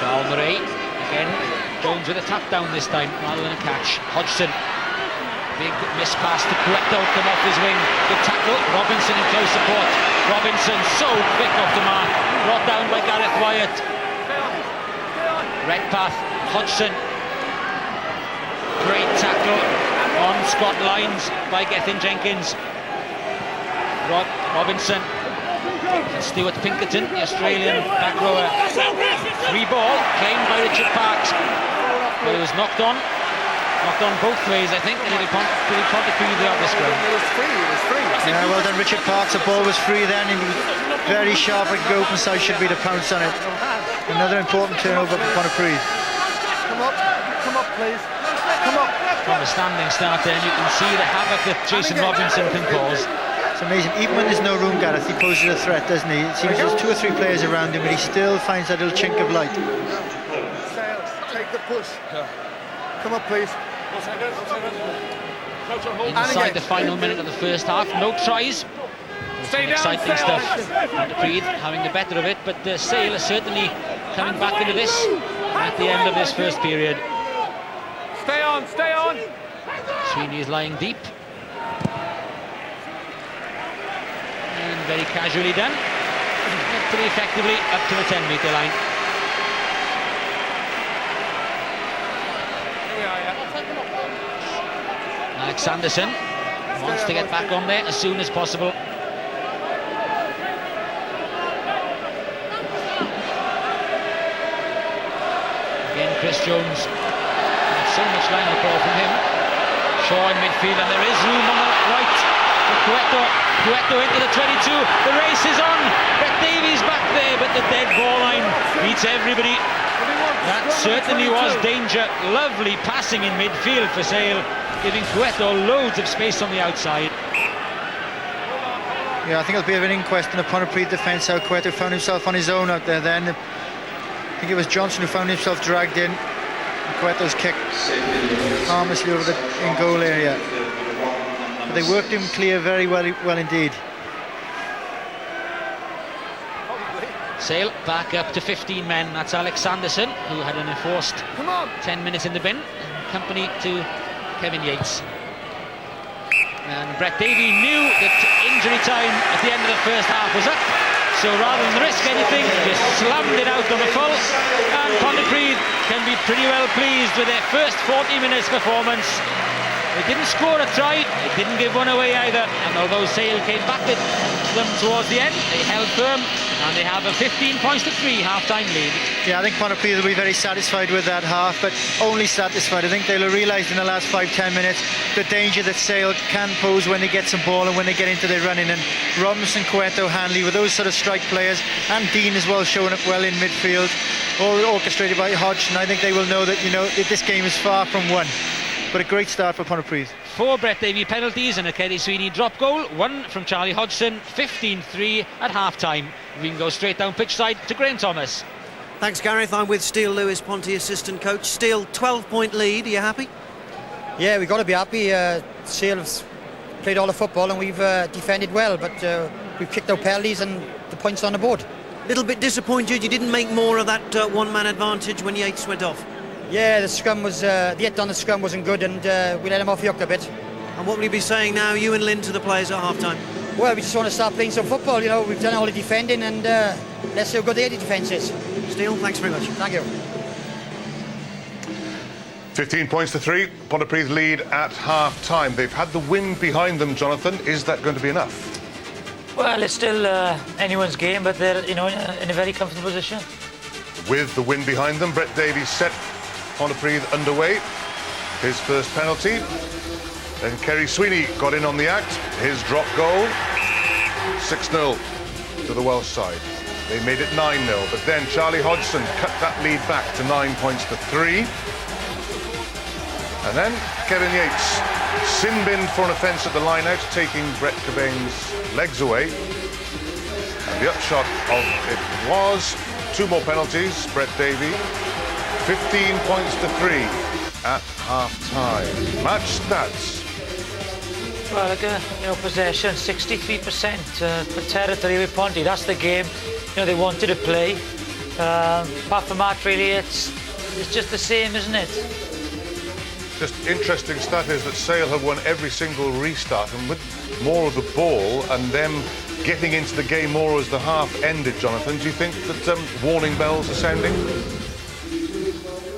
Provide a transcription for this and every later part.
Charles Murray, again, Jones with a tap down this time rather than a catch. Hodgson, big miss pass to Cueto, come off his wing, good tackle, Robinson in close support. Robinson so quick off the mark, brought down by Gareth Wyatt. Redpath, Hodgson, great tackle on Scott Lyons by Gethin Jenkins. Robinson, Stuart Pinkerton, the Australian back rower. Free ball claimed by Richard Parks, but it was knocked on both ways, I think, and it'll Pontypridd out the scrum. It was free. Yeah, well done, Richard Parks. The ball was free then. He was very sharp and go open side, should be the pounce on it. Another important turnover for Pontypridd. Come up, please. Come up. From a standing start there, and you can see the havoc that Jason Robinson can cause. It's amazing. Even when there's no room, Gareth, he poses a threat, doesn't he? It seems there's 2 or 3 players around him, but he still finds that little chink of light. Take the push. Come up, please. Inside the final minute of the first half, no tries. Some exciting stuff. Pontypridd having the better of it, but Sale is certainly coming back into this at the end of this first period. Stay on. Sweeney is lying deep. And very casually done. Pretty effectively up to the 10-metre line. Alex Sanderson wants to get back on there as soon as possible. Again, Chris Jones. Not so much line of ball from him. Shaw in midfield, and there is room on the right for Cueto. Cueto into the 22. The race is on. Brett Davies back there, but the dead ball line beats everybody. That certainly was danger. Lovely passing in midfield for Sale, giving Cueto loads of space on the outside. Yeah, I think it'll be an inquest in the Pontypridd defence, how Cueto found himself on his own out there then. I think it was Johnson who found himself dragged in. Cueto's kick harmlessly over the in-goal area. But they worked him clear very well indeed. Sale back up to 15 men. That's Alex Sanderson, who had an enforced 10 minutes in the bin, company to Kevin Yates. And Brett Davey knew that injury time at the end of the first half was up, so rather than risk anything, he slammed it out on the full, and Pontypridd can be pretty well pleased with their first 40 minutes performance. They didn't score a try, they didn't give one away either, and although Sale came back at them towards the end, they held firm, and they have a 15 points to 3 half-time lead. Yeah, I think Pontypridd will be very satisfied with that half, but only satisfied. I think they'll have realised in the last 5-10 minutes the danger that Sale can pose when they get some ball and when they get into their running. And Robinson, Cueto, Hanley, with those sort of strike players, and Dean as well showing up well in midfield, all orchestrated by Hodgson. I think they will know that, this game is far from won. But a great start for Pontypridd. 4 Brett Davey penalties and a Kerry Sweeney drop goal, 1 from Charlie Hodgson, 15-3 at half-time. We can go straight down pitch side to Graham Thomas. Thanks, Gareth. I'm with Steele Lewis, Ponty assistant coach. Steele, 12-point lead. Are you happy? Yeah, we've got to be happy. Sale have played all the football and we've defended well, but we've kicked our penalties and the points on the board. Little bit disappointed you didn't make more of that one-man advantage when Yates went off. Yeah, the scrum was the hit on the scrum wasn't good, and we let him off the hook a bit. And what will you be saying now, you and Lynn, to the players at half-time? Well, we just want to start playing some football. We've done all the defending, and let's see how good the defence is. Steele, thanks very much. Thank you. 15 points to 3. Pontypridd lead at half-time. They've had the wind behind them, Jonathan. Is that going to be enough? Well, it's still anyone's game, but they're in a very comfortable position. With the wind behind them, Brett Davies set Pontypridd underway. His first penalty. Then Kerry Sweeney got in on the act. His drop goal. 6-0 to the Welsh side. They made it 9-0, but then Charlie Hodgson cut that lead back to 9 points to 3. And then Kevin Yates sin-binned for an offence at the line-out, taking Brett Cobain's legs away. And the upshot of it was 2 more penalties. Brett Davey, 15 points to 3 at half-time. Match stats. Well, possession, 63% for territory with Ponty. That's the game they wanted to play. Apart from that, really, it's just the same, isn't it? Just interesting stat is that Sale have won every single restart, and with more of the ball and them getting into the game more as the half ended, Jonathan, do you think that warning bells are sounding?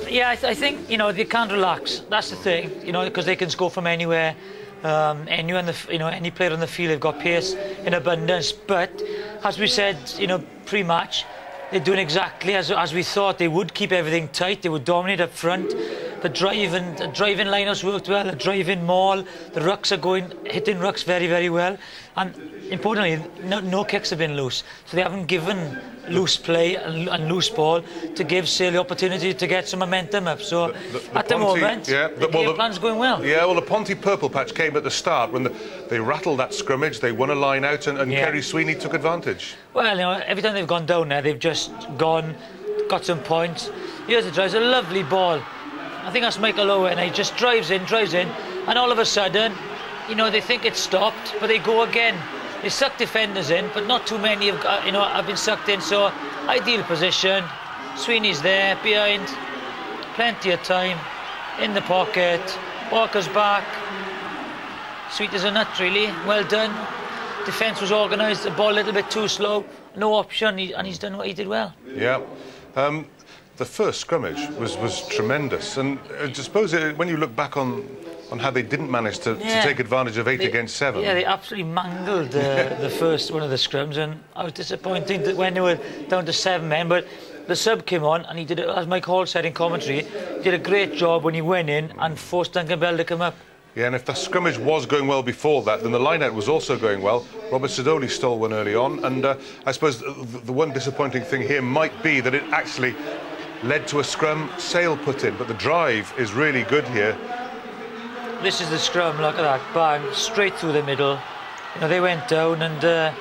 Yeah, I think, you know, they can't relax. That's the thing, you know, because they can score from anywhere. Any player on the field, they've got pace in abundance. But as we said, you know, pre-match, they're doing exactly as we thought. They would keep everything tight. They would dominate up front. The driving lineups worked well. The driving maul, the rucks are hitting rucks very, very well. And importantly, no kicks have been loose. So they haven't given loose play and loose ball to give Sale the opportunity to get some momentum up. So at the moment, the game plan's going well. Yeah, well, the Ponty purple patch came at the start when they rattled that scrummage. They won a line out, and Kerry Sweeney took advantage. Well, you know, every time they've gone down there, they've just got some points. Here's the drive, it's a lovely ball. I think that's Michael Owen. He just drives in, and all of a sudden, you know, they think it's stopped, but they go again. They suck defenders in, but not too many have been sucked in. So ideal position. Sweeney's there behind, plenty of time in the pocket. Walker's back. Sweet as a nut, really. Well done. Defence was organised. The ball a little bit too slow. No option, and he's done what he did well. Yeah. The first scrummage was tremendous, and I suppose when you look back on how they didn't manage to take advantage of 8 against 7. Yeah, they absolutely mangled the first one of the scrums, and I was disappointed that when they were down to 7 men, but the sub came on and he did it, as Mike Hall said in commentary, he did a great job when he went in and forced Duncan Bell to come up. Yeah, and if the scrummage was going well before that, then the line-out was also going well. Robert Sidoli stole one early on, and I suppose the one disappointing thing here might be that it actually led to a scrum Sale put in, but the drive is really good here. This is the scrum, look at that, bang, straight through the middle. You know, they went down, and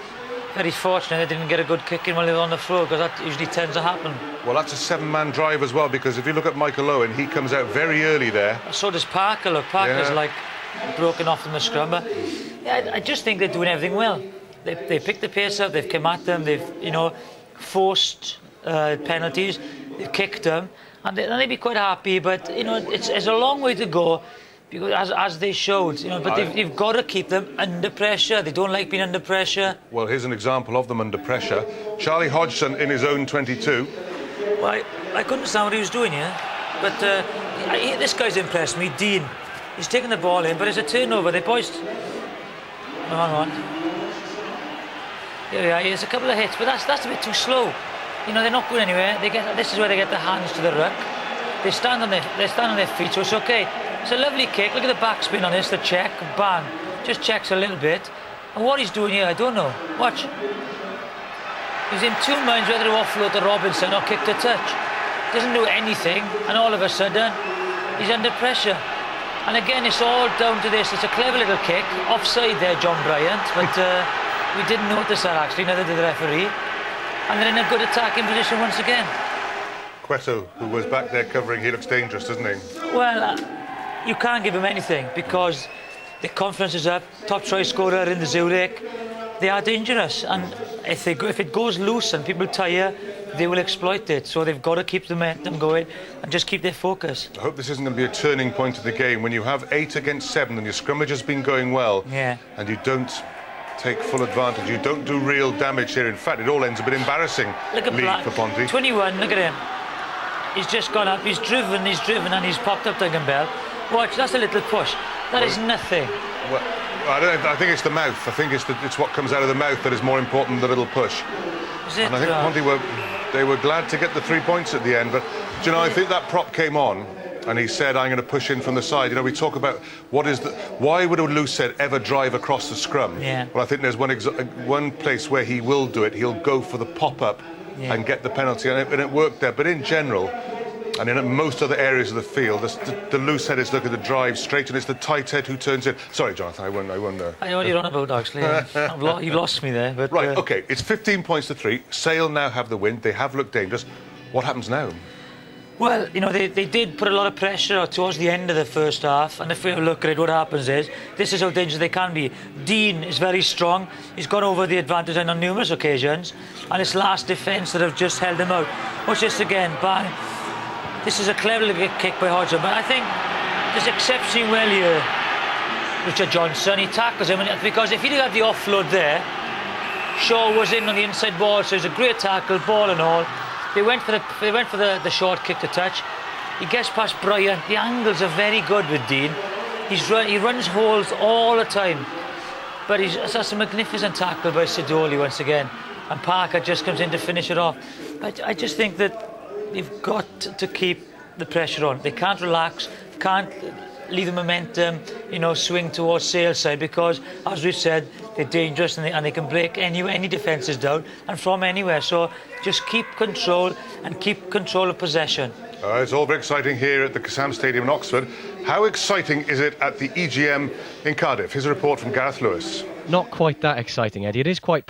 very fortunate they didn't get a good kick in while they were on the floor, because that usually tends to happen. Well, that's a 7-man drive as well, because if you look at Michael Owen, he comes out very early there. So does Parker. Look, Parker's like broken off from the scrum, but yeah, I just think they're doing everything well. They picked the pace up, they've come at them, they've, you know, forced penalties, they've kicked them, and they'd be quite happy, but, you know, it's a long way to go. Because as they showed, you know, but they've got to keep them under pressure. They don't like being under pressure. Well, here's an example of them under pressure. Charlie Hodgson in his own 22. Well, I couldn't understand what he was doing here, but this guy's impressed me, Dean. He's taking the ball in, but it's a turnover. They boys. Oh, hang on. Here we are. There's a couple of hits, but that's a bit too slow. You know, they're not going anywhere. This is where they get the hands to the ruck. They stand on their feet, so it's okay. It's a lovely kick. Look at the backspin on this, the check, bang. Just checks a little bit. And what he's doing here, I don't know. Watch. He's in 2 minds whether to offload to Robinson or kick to touch. Doesn't do anything, and all of a sudden, he's under pressure. And again, it's all down to this. It's a clever little kick. Offside there, John Bryant, but we didn't notice that actually, neither did the referee. And they're in a good attacking position once again. Cueto, who was back there covering, he looks dangerous, doesn't he? Well, you can't give him anything because their confidence is up. Top try scorer in the Zurich. They are dangerous, and if it goes loose and people tire, they will exploit it. So they've got to keep the momentum going and just keep their focus. I hope this isn't going to be a turning point of the game when you have 8 against 7 and your scrummage has been going well, and you don't take full advantage. You don't do real damage here. In fact, it all ends a bit embarrassing. Look at lead for Ponty. 21. Look at him. He's just gone up. He's driven, and he's popped up Duncan Bell. Watch, that's a little push. That is nothing. Well, I think it's the mouth. I think it's what comes out of the mouth that is more important than the little push. And I think Ponty were glad to get the 3 points at the end. But do you know, I think that prop came on, and he said, "I'm going to push in from the side." You know, we talk about why would a loose head ever drive across the scrum? Yeah. Well, I think there's one place where he will do it. He'll go for the pop up and get the penalty, and it worked there. But in general, and in most other areas of the field, the loose head is looking to drive straight, and it's the tight head who turns in. Sorry, Jonathan, I won't. I know what you're on about, actually. You lost me there. But, right, OK, it's 15 points to 3. Sale now have the win. They have looked dangerous. What happens now? Well, you know, they did put a lot of pressure towards the end of the first half, and if we look at it, what happens is, this is how dangerous they can be. Dean is very strong. He's gone over the advantage on numerous occasions, and it's last defence that have just held him out. Watch this again, bang. This is a clever little kick by Hodgson, but I think this exceptionally well here, Richard Johnson. He tackles him, because if he'd had the offload there, Shaw was in on the inside ball, so it was a great tackle, ball and all. They went for the short kick to touch. He gets past Bryant. The angles are very good with Dean. He runs holes all the time. But that's a magnificent tackle by Sidoli once again. And Parker just comes in to finish it off. I just think that they've got to keep the pressure on. They can't relax, can't leave the momentum, you know, swing towards Sale's side, because, as we've said, they're dangerous and they can break any defences down and from anywhere. So just keep control and keep control of possession. It's all very exciting here at the Kassam Stadium in Oxford. How exciting is it at the EGM in Cardiff? Here's a report from Gareth Lewis. Not quite that exciting, Eddie. It is quite